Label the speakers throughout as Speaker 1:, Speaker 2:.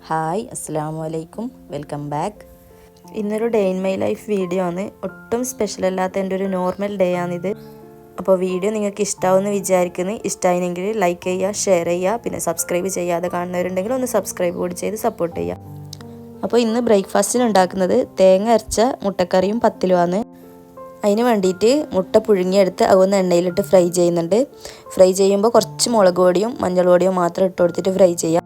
Speaker 1: Hi അസ്സലാമു അലൈക്കും, welcome back. ഇന്നൊരു day in my life video ആണ്. ഒട്ടും സ്പെഷ്യൽ അല്ലാത്ത എൻ്റെ ഒരു നോർമൽ ഡേ ആണിത്. അപ്പോൾ വീഡിയോ നിങ്ങൾക്ക് ഇഷ്ടമാവുമെന്ന് വിചാരിക്കുന്നു. ഇഷ്ടമായെങ്കിൽ ലൈക്ക് ചെയ്യുക, ഷെയർ ചെയ്യുക, പിന്നെ സബ്സ്ക്രൈബ് ചെയ്യാതെ കാണുന്നവരുണ്ടെങ്കിൽ ഒന്ന് സബ്സ്ക്രൈബ് കൂടി ചെയ്ത് സപ്പോർട്ട് ചെയ്യുക. അപ്പോൾ ഇന്ന് ബ്രേക്ക്ഫാസ്റ്റിന് ഉണ്ടാക്കുന്നത് തേങ്ങ അരച്ച മുട്ടക്കറിയും പത്തിലുമാണ്. അതിന് വേണ്ടിയിട്ട് മുട്ട പുഴുങ്ങിയെടുത്ത് അതൊന്ന് എണ്ണയിലിട്ട് ഫ്രൈ ചെയ്യുന്നുണ്ട്. ഫ്രൈ ചെയ്യുമ്പോൾ കുറച്ച് മുളക് പൊടിയും മഞ്ഞൾ പൊടിയും മാത്രം ഇട്ട് കൊടുത്തിട്ട് ഫ്രൈ ചെയ്യാം.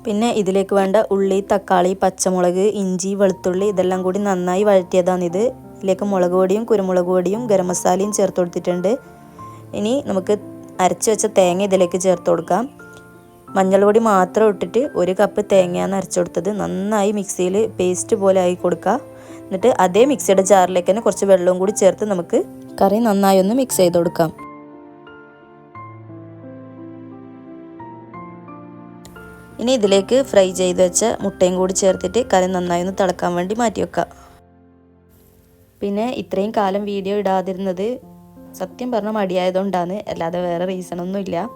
Speaker 1: പിന്നെ ഇതിലേക്ക് വേണ്ട ഉള്ളി, തക്കാളി, പച്ചമുളക്, ഇഞ്ചി, വെളുത്തുള്ളി ഇതെല്ലാം കൂടി നന്നായി വഴറ്റിയതാണിത്. ഇതിലേക്ക് മുളക് പൊടിയും കുരുമുളക് പൊടിയും ഗരം മസാലയും ചേർത്ത് കൊടുത്തിട്ടുണ്ട്. ഇനി നമുക്ക് അരച്ച് വെച്ച തേങ്ങ ഇതിലേക്ക് ചേർത്ത് കൊടുക്കാം. മഞ്ഞൾ പൊടി മാത്രം ഇട്ടിട്ട് 1 കപ്പ് തേങ്ങയാണ് അരച്ചു കൊടുത്തത്. നന്നായി മിക്സിയിൽ പേസ്റ്റ് പോലെ ആയി കൊടുക്കുക. എന്നിട്ട് അതേ മിക്സിയുടെ ജാറിലേക്ക് തന്നെ കുറച്ച് വെള്ളവും കൂടി ചേർത്ത് നമുക്ക് കറി നന്നായി ഒന്ന് മിക്സ് ചെയ്ത് കൊടുക്കാം. ഇനി ഇതിലേക്ക് ഫ്രൈ ചെയ്ത് വെച്ച മുട്ടയും കൂടി ചേർത്തിട്ട് കറി നന്നായി ഒന്ന് തിളക്കാൻ വേണ്ടി മാറ്റി വെക്കാം. പിന്നെ ഇത്രയും കാലം വീഡിയോ ഇടാതിരുന്നത് സത്യം പറഞ്ഞാൽ മടിയായതുകൊണ്ടാണ്, അല്ലാതെ വേറെ റീസണൊന്നും ഇല്ല.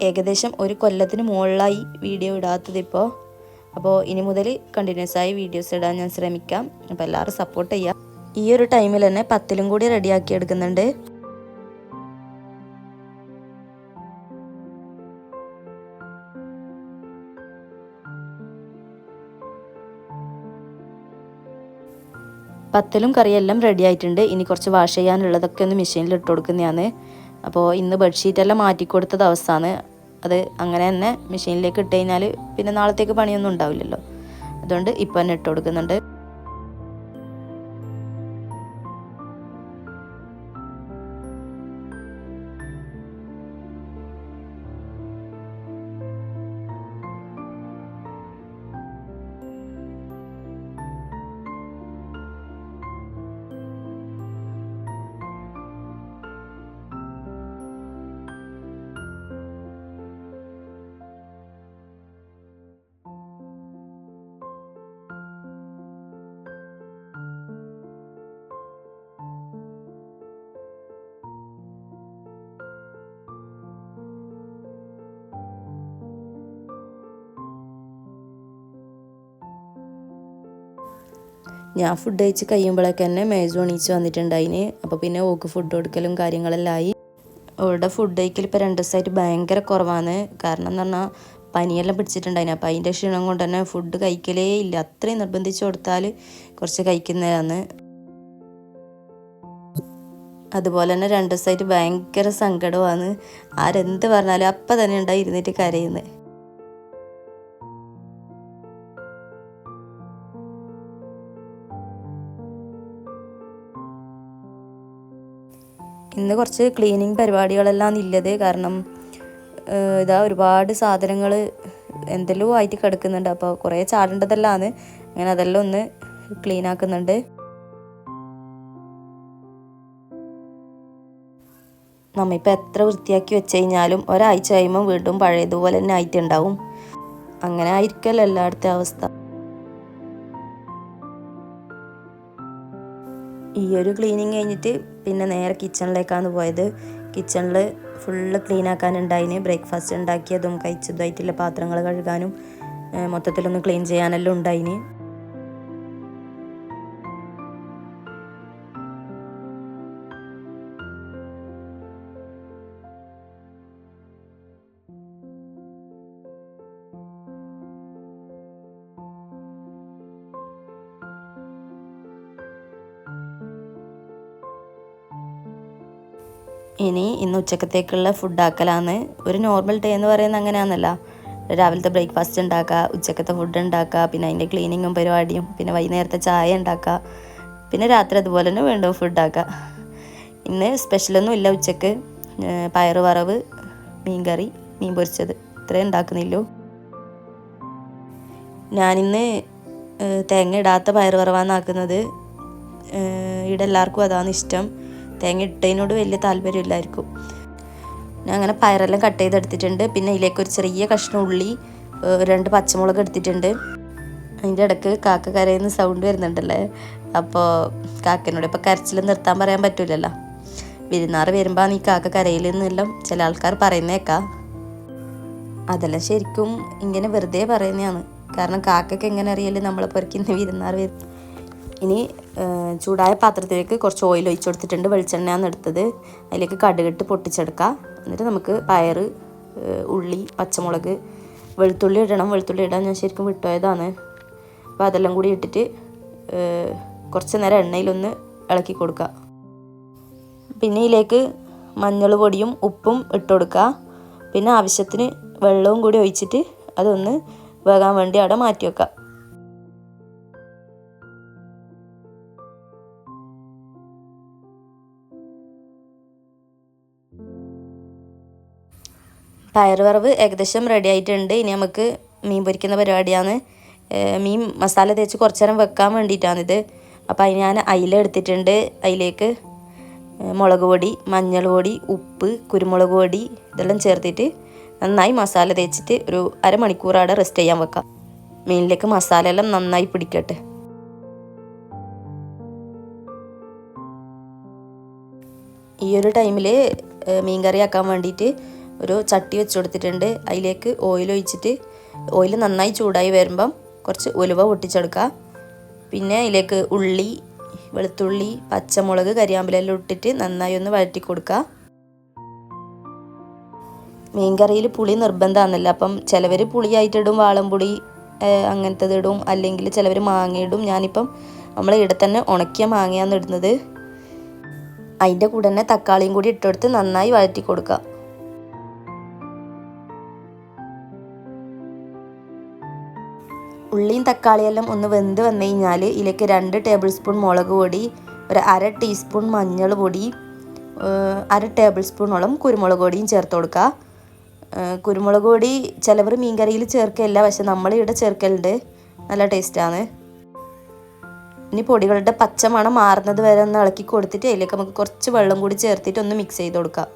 Speaker 1: ഏകദേശം 1 കൊല്ലത്തിന് മുകളിലായി വീഡിയോ ഇടാത്തതിപ്പോൾ. അപ്പോൾ ഇനി മുതൽ കണ്ടിന്യൂസ് ആയി വീഡിയോസ് ഇടാൻ ഞാൻ ശ്രമിക്കാം. അപ്പോൾ എല്ലാവരും സപ്പോർട്ട് ചെയ്യാം. ഈ ഒരു ടൈമിൽ തന്നെ പത്തിലും കൂടി റെഡിയാക്കി എടുക്കുന്നുണ്ട്. പത്തലും കറിയെല്ലാം റെഡി ആയിട്ടുണ്ട്. ഇനി കുറച്ച് വാഷ് ചെയ്യാനുള്ളതൊക്കെ ഒന്ന് മെഷീനിൽ ഇട്ട് കൊടുക്കുന്നതാണ്. അപ്പോൾ ഇന്ന് ബെഡ്ഷീറ്റെല്ലാം മാറ്റിക്കൊടുത്ത ദിവസമാണ്. അത് അങ്ങനെ തന്നെ മെഷീനിലേക്ക് ഇട്ട് കഴിഞ്ഞാൽ പിന്നെ നാളത്തേക്ക് പണിയൊന്നും ഉണ്ടാവില്ലല്ലോ. അതുകൊണ്ട് ഇപ്പോൾ തന്നെ ഇട്ട് കൊടുക്കുന്നുണ്ട്. ഞാൻ ഫുഡ് കഴിച്ച് കഴിയുമ്പോഴേക്ക് തന്നെ മേജു എണീച്ച് വന്നിട്ടുണ്ടായിന്. അപ്പോൾ പിന്നെ ഓക്ക് ഫുഡ് കൊടുക്കലും കാര്യങ്ങളെല്ലാം ആയി. അവളുടെ ഫുഡ് കഴിക്കൽ ഇപ്പോൾ 2 ദിവസമായിട്ട് ഭയങ്കര കുറവാണ്. കാരണം എന്ന് പറഞ്ഞാൽ പനിയെല്ലാം പിടിച്ചിട്ടുണ്ടായിന്. അപ്പോൾ അതിൻ്റെ ക്ഷീണം കൊണ്ട് തന്നെ ഫുഡ് കഴിക്കലേ ഇല്ല. അത്രയും നിർബന്ധിച്ച് കൊടുത്താൽ കുറച്ച് കഴിക്കുന്നതാണ്. അതുപോലെ തന്നെ 2 ദിവസമായിട്ട് ഭയങ്കര സങ്കടമാണ്. ആരെന്ത് പറഞ്ഞാലും അപ്പം തന്നെ ഉണ്ടായി ഇരുന്നിട്ട് കരയുന്നത്. ഇന്ന് കുറച്ച് ക്ലീനിങ് പരിപാടികളെല്ലാം ഇല്ലത്. കാരണം ഇതാ ഒരുപാട് സാധനങ്ങൾ എന്തെല്ലോ ആയിട്ട് കിടക്കുന്നുണ്ട്. അപ്പോൾ കുറേ ചാടേണ്ടതെല്ലാമാണ്. അങ്ങനെ അതെല്ലാം ഒന്ന് ക്ലീൻ ആക്കുന്നുണ്ട്. നമ്മളിപ്പോൾ എത്ര വൃത്തിയാക്കി വെച്ച് കഴിഞ്ഞാലും ഒരാഴ്ച കഴിയുമ്പോൾ വീണ്ടും പഴയതുപോലെ തന്നെ ആയിട്ടുണ്ടാവും. അങ്ങനെ ആയിരിക്കല്ലോ എല്ലായിടത്തെ അവസ്ഥ. ഈ ഒരു ക്ലീനിങ് കഴിഞ്ഞിട്ട് പിന്നെ നേരെ കിച്ചണിലേക്കാണ് പോയത്. കിച്ചണിൽ ഫുള്ള് ക്ലീൻ ആക്കാനുണ്ടായിന്. ബ്രേക്ക്ഫാസ്റ്റ് ഉണ്ടാക്കിയതും കഴിച്ചതുമായിട്ടുള്ള പാത്രങ്ങൾ കഴുകാനും മൊത്തത്തിലൊന്ന് ക്ലീൻ ചെയ്യാനെല്ലാം ഉണ്ടായിന്. ഇന്ന് ഉച്ചക്കത്തേക്കുള്ള ഫുഡ് ആക്കലാണ്. ഒരു നോർമൽ ഡേ എന്ന് പറയുന്നത് അങ്ങനെയാണല്ലോ. രാവിലത്തെ ബ്രേക്ക്ഫാസ്റ്റ് ഉണ്ടാക്കുക, ഉച്ചക്കത്തെ ഫുഡ് ഉണ്ടാക്കുക, പിന്നെ അതിൻ്റെ ക്ലീനിങ്ങും പരിപാടിയും, പിന്നെ വൈകുന്നേരത്തെ ചായ ഉണ്ടാക്കുക, പിന്നെ രാത്രി അതുപോലെ തന്നെ വീണ്ടും ഫുഡ് ആക്കുക. ഇന്ന് സ്പെഷ്യലൊന്നും ഇല്ല. ഉച്ചക്ക് പയറ് വറവ്, മീൻകറി, മീൻ പൊരിച്ചത് ഇത്രയും ഉണ്ടാക്കുന്നില്ലോ. ഞാനിന്ന് തേങ്ങ ഇടാത്ത പയറ് വറവാണ് ആക്കുന്നത്. ഇവിടെ എല്ലാവർക്കും അതാണ് ഇഷ്ടം. തേങ്ങ ഇട്ടതിനോട് വലിയ താല്പര്യമില്ലായിരിക്കും. ഞാൻ അങ്ങനെ പയറെല്ലാം കട്ട് ചെയ്തെടുത്തിട്ടുണ്ട്. പിന്നെ ഇതിലേക്ക് ഒരു ചെറിയ കഷ്ണം ഉള്ളി, 2 പച്ചമുളക് എടുത്തിട്ടുണ്ട്. അതിൻ്റെ ഇടയ്ക്ക് കാക്ക കരയുന്ന സൗണ്ട് വരുന്നുണ്ടല്ലേ. അപ്പോൾ കാക്കനോട് ഇപ്പോൾ കരച്ചിൽ നിർത്താൻ പറയാൻ പറ്റില്ലല്ലോ. വിരുന്നാർ വരുമ്പോൾ നീ കാക്ക കരയിലെന്നെല്ലാം ചില ആൾക്കാർ പറയുന്നേക്കാം. അതെല്ലാം ശരിക്കും ഇങ്ങനെ വെറുതെ പറയുന്നതാണ്. കാരണം കാക്കയ്ക്ക് എങ്ങനെ അറിയാലും നമ്മളെ പൊരയ്ക്കുന്ന വിരുന്നാർ വരും. ഇനി ചൂടായ പാത്രത്തിലേക്ക് കുറച്ച് ഓയിൽ ഒഴിച്ച് കൊടുത്തിട്ടുണ്ട്. വെളിച്ചെണ്ണയാണ് എടുത്തത്. അതിലേക്ക് കടുകിട്ട് പൊട്ടിച്ചെടുക്കുക. എന്നിട്ട് നമുക്ക് പയർ, ഉള്ളി, പച്ചമുളക്, വെളുത്തുള്ളി ഇടണം. വെളുത്തുള്ളി ഇടാൻ ഞാൻ ശരിക്കും വിട്ടുപോയതാണ്. അപ്പോൾ അതെല്ലാം കൂടി ഇട്ടിട്ട് കുറച്ച് നേരം എണ്ണയിലൊന്ന് ഇളക്കി കൊടുക്കുക. പിന്നെ ഇതിലേക്ക് മഞ്ഞൾ പൊടിയും ഉപ്പും ഇട്ട് കൊടുക്കുക. പിന്നെ ആവശ്യത്തിന് വെള്ളവും കൂടി ഒഴിച്ചിട്ട് അതൊന്ന് വേകാൻ വേണ്ടി അവിടെ മാറ്റി വെക്കുക. പയർ വറവ് ഏകദേശം റെഡി ആയിട്ടുണ്ട്. ഇനി നമുക്ക് മീൻ പൊരിക്കുന്ന പരിപാടിയാണ്. മീൻ മസാല തേച്ച് കുറച്ച് നേരം വെക്കാൻ വേണ്ടിയിട്ടാണിത്. അപ്പോൾ അതിന് ഞാൻ അയില എടുത്തിട്ടുണ്ട്. അതിലേക്ക് മുളക് പൊടി, മഞ്ഞൾ പൊടി, ഉപ്പ്, കുരുമുളക് പൊടി ഇതെല്ലാം ചേർത്തിട്ട് നന്നായി മസാല തേച്ചിട്ട് ഒരു അരമണിക്കൂർ അവിടെ റെസ്റ്റ് ചെയ്യാൻ വെക്കാം. മീനിലേക്ക് മസാല എല്ലാം നന്നായി പിടിക്കട്ടെ. ഈ ഒരു ടൈമിൽ മീൻ കറി ആക്കാൻ വേണ്ടിയിട്ട് ഒരു ചട്ടി വെച്ച് കൊടുത്തിട്ടുണ്ട്. അതിലേക്ക് ഓയിൽ ഒഴിച്ചിട്ട് ഓയിൽ നന്നായി ചൂടായി വരുമ്പം കുറച്ച് ഉലുവ പൊട്ടിച്ചെടുക്കുക. പിന്നെ അതിലേക്ക് ഉള്ളി, വെളുത്തുള്ളി, പച്ചമുളക്, കരിയാമ്പിലെല്ലാം ഇട്ടിട്ട് നന്നായി ഒന്ന് വഴറ്റി കൊടുക്കുക. മീൻ കറിയിൽ പുളി നിർബന്ധമാണല്ലോ. അപ്പം ചിലവർ പുളിയായിട്ടിടും, വാളംപുളി അങ്ങനത്തത് ഇടും, അല്ലെങ്കിൽ ചിലവർ മാങ്ങ ഇടും. ഞാനിപ്പം നമ്മൾ ഇവിടെ തന്നെ ഉണക്കിയ മാങ്ങയാണ് ഇടുന്നത്. അതിൻ്റെ കൂടെ തന്നെ തക്കാളിയും കൂടി ഇട്ടെടുത്ത് നന്നായി വഴറ്റി കൊടുക്കുക. ഉള്ളിയും തക്കാളിയെല്ലാം ഒന്ന് വെന്ത് വന്നു കഴിഞ്ഞാൽ ഇതിലേക്ക് 2 ടേബിൾ സ്പൂൺ മുളക് പൊടി, ഒരു 1/2 ടീസ്പൂൺ മഞ്ഞൾ പൊടി, 1/2 ടേബിൾ സ്പൂണോളം കുരുമുളക് പൊടിയും ചേർത്ത് കൊടുക്കുക. കുരുമുളക് പൊടി ചിലവർ മീൻ കറിയിൽ ചേർക്കലില്ല, പക്ഷെ നമ്മളിവിടെ ചേർക്കലുണ്ട്. നല്ല ടേസ്റ്റാണ്. ഇനി പൊടികളുടെ പച്ചമണം മാറുന്നത് വരെ ഒന്ന് ഇളക്കി കൊടുത്തിട്ട് അതിലേക്ക് നമുക്ക് കുറച്ച് വെള്ളം കൂടി ചേർത്തിട്ട് ഒന്ന് മിക്സ് ചെയ്ത് കൊടുക്കാം.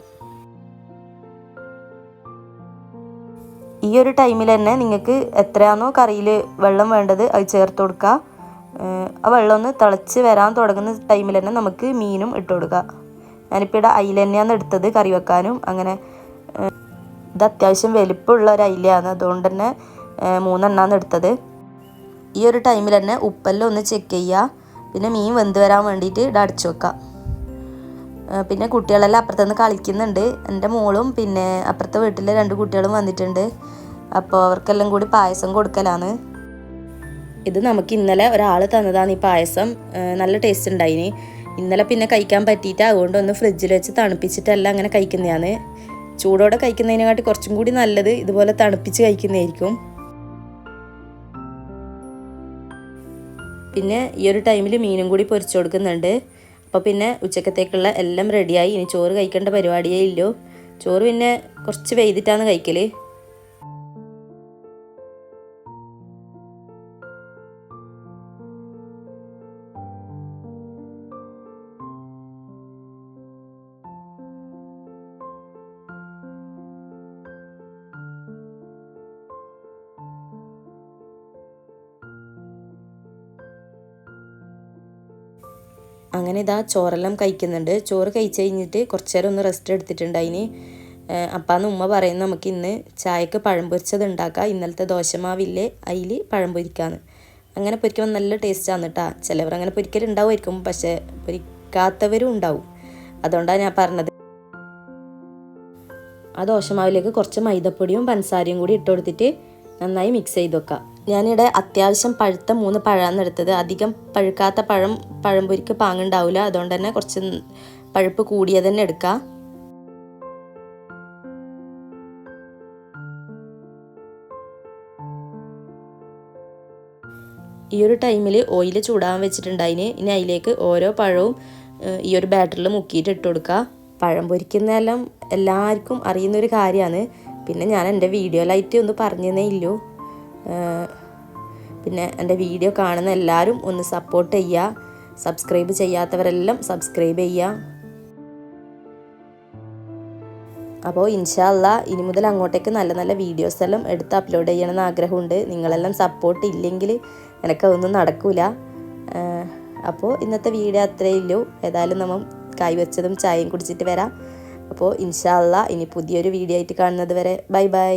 Speaker 1: ഈ ഒരു ടൈമിൽ തന്നെ നിങ്ങൾക്ക് എത്രയാണോ കറിയിൽ വെള്ളം വേണ്ടത് അത് ചേർത്ത് കൊടുക്കുക. ആ വെള്ളം ഒന്ന് തിളച്ച് വരാൻ തുടങ്ങുന്ന ടൈമിൽ തന്നെ നമുക്ക് മീനും ഇട്ട് കൊടുക്കുക. ഞാനിപ്പോൾ ഇവിടെ അയില തന്നെയാണ് എടുത്തത് കറി വെക്കാനും. അങ്ങനെ ഇത് അത്യാവശ്യം വലിപ്പമുള്ള ഒരു അയിലയാണ്, അതുകൊണ്ട് തന്നെ 3 എണ്ണമാണ് എടുത്തത്. ഈ ഒരു ടൈമിൽ തന്നെ ഉപ്പെല്ലാം ഒന്ന് ചെക്ക് ചെയ്യുക. പിന്നെ മീൻ വെന്ത് വരാൻ വേണ്ടിയിട്ട് ഇത് അടച്ചു വെക്കുക. പിന്നെ കുട്ടികളെല്ലാം അപ്പുറത്തുനിന്ന് കളിക്കുന്നുണ്ട്. എൻ്റെ മോളും പിന്നെ അപ്പുറത്തെ വീട്ടിലെ 2 കുട്ടികളും വന്നിട്ടുണ്ട്. അപ്പോൾ അവർക്കെല്ലാം കൂടി പായസം കൊടുക്കലാണ്. ഇത് നമുക്ക് ഇന്നലെ ഒരാൾ തന്നതാണ് ഈ പായസം. നല്ല ടേസ്റ്റ് ഉണ്ടായിന്. ഇന്നലെ പിന്നെ കഴിക്കാൻ പറ്റിയിട്ട് അതുകൊണ്ട് ഒന്ന് ഫ്രിഡ്ജിൽ വെച്ച് തണുപ്പിച്ചിട്ടല്ല അങ്ങനെ കഴിക്കുന്നതാണ്. ചൂടോടെ കഴിക്കുന്നതിനെക്കാട്ടി കുറച്ചും കൂടി നല്ലത് ഇതുപോലെ തണുപ്പിച്ച് കഴിക്കുന്നതായിരിക്കും. പിന്നെ ഈ ഒരു ടൈമിൽ മീനും കൂടി പൊരിച്ചു കൊടുക്കുന്നുണ്ട്. അപ്പോൾ പിന്നെ ഉച്ചക്കത്തേക്കുള്ള എല്ലാം റെഡിയായി. ഇനി ചോറ് കഴിക്കേണ്ട പരിപാടിയേ ഇല്ലൂ. ചോറ് പിന്നെ കുറച്ച് വെയ്തിട്ടാണ് കഴിക്കൽ. അങ്ങനെ ഇതാ ചോറെല്ലാം കഴിക്കുന്നുണ്ട്. ചോറ് കഴിച്ച് കഴിഞ്ഞിട്ട് കുറച്ച് നേരം ഒന്ന് റെസ്റ്റ് എടുത്തിട്ടുണ്ട്. അതിന് അപ്പാന്ന് ഉമ്മ പറയുന്നത് നമുക്ക് ഇന്ന് ചായക്ക് പഴം പൊരിച്ചത് ഉണ്ടാക്കാം. ഇന്നലത്തെ ദോശമാവില്ലേ അതിൽ പഴം പൊരിക്കാന്ന്. അങ്ങനെ പൊരിക്കുമ്പോൾ നല്ല ടേസ്റ്റാണ് കേട്ടോ. ചിലവർ അങ്ങനെ പൊരിക്കലുണ്ടാവുമായിരിക്കും, പക്ഷേ പൊരിക്കാത്തവരും ഉണ്ടാവും. അതുകൊണ്ടാണ് ഞാൻ പറഞ്ഞത്. ആ ദോശമാവിലേക്ക് കുറച്ച് മൈദപ്പൊടിയും പഞ്ചസാരയും കൂടി ഇട്ട് കൊടുത്തിട്ട് നന്നായി മിക്സ് ചെയ്ത് വെക്കാം. ഞാനിവിടെ അത്യാവശ്യം പഴുത്ത 3 പഴമാണ് എടുത്തത്. അധികം പഴുക്കാത്ത പഴംപൊരിക്ക് പാങ്ങുണ്ടാവില്ല. അതുകൊണ്ട് തന്നെ കുറച്ച് പഴുപ്പ് കൂടിയത് തന്നെ എടുക്കുക. ഈ ഒരു ടൈമിൽ ഓയിൽ ചൂടാൻ വെച്ചിട്ടുണ്ടായിന്. ഇനി അതിലേക്ക് ഓരോ പഴവും ഈ ഒരു ബാറ്ററിൽ മുക്കിയിട്ട് ഇട്ട് കൊടുക്കുക. പഴം പൊരിക്കുന്നതെല്ലാം എല്ലാവർക്കും അറിയുന്നൊരു കാര്യമാണ്. പിന്നെ ഞാൻ എൻ്റെ വീഡിയോയിലായിട്ട് ഒന്ന് പറഞ്ഞതേ ഇല്ലൂ. പിന്നെ എൻ്റെ വീഡിയോ കാണുന്ന എല്ലാവരും ഒന്ന് സപ്പോർട്ട് ചെയ്യുക. സബ്സ്ക്രൈബ് ചെയ്യാത്തവരെല്ലാം സബ്സ്ക്രൈബ് ചെയ്യുക. അപ്പോൾ ഇൻഷാ അല്ലാ ഇനി മുതൽ അങ്ങോട്ടേക്ക് നല്ല നല്ല വീഡിയോസ് എല്ലാം എടുത്ത് അപ്ലോഡ് ചെയ്യണമെന്ന് ആഗ്രഹമുണ്ട്. നിങ്ങളെല്ലാം സപ്പോർട്ട് ഇല്ലെങ്കിൽ എനിക്കതൊന്നും നടക്കില്ല. അപ്പോൾ ഇന്നത്തെ വീഡിയോ അത്രയേ ഉള്ളൂ. ഏതായാലും നമ്മൾ കായ് വെച്ചതും ചായയും കുടിച്ചിട്ട് വരാം. അപ്പോൾ ഇൻഷാ അല്ലാ ഇനി പുതിയൊരു വീഡിയോ ആയിട്ട് കാണുന്നത് വരെ ബൈ ബൈ.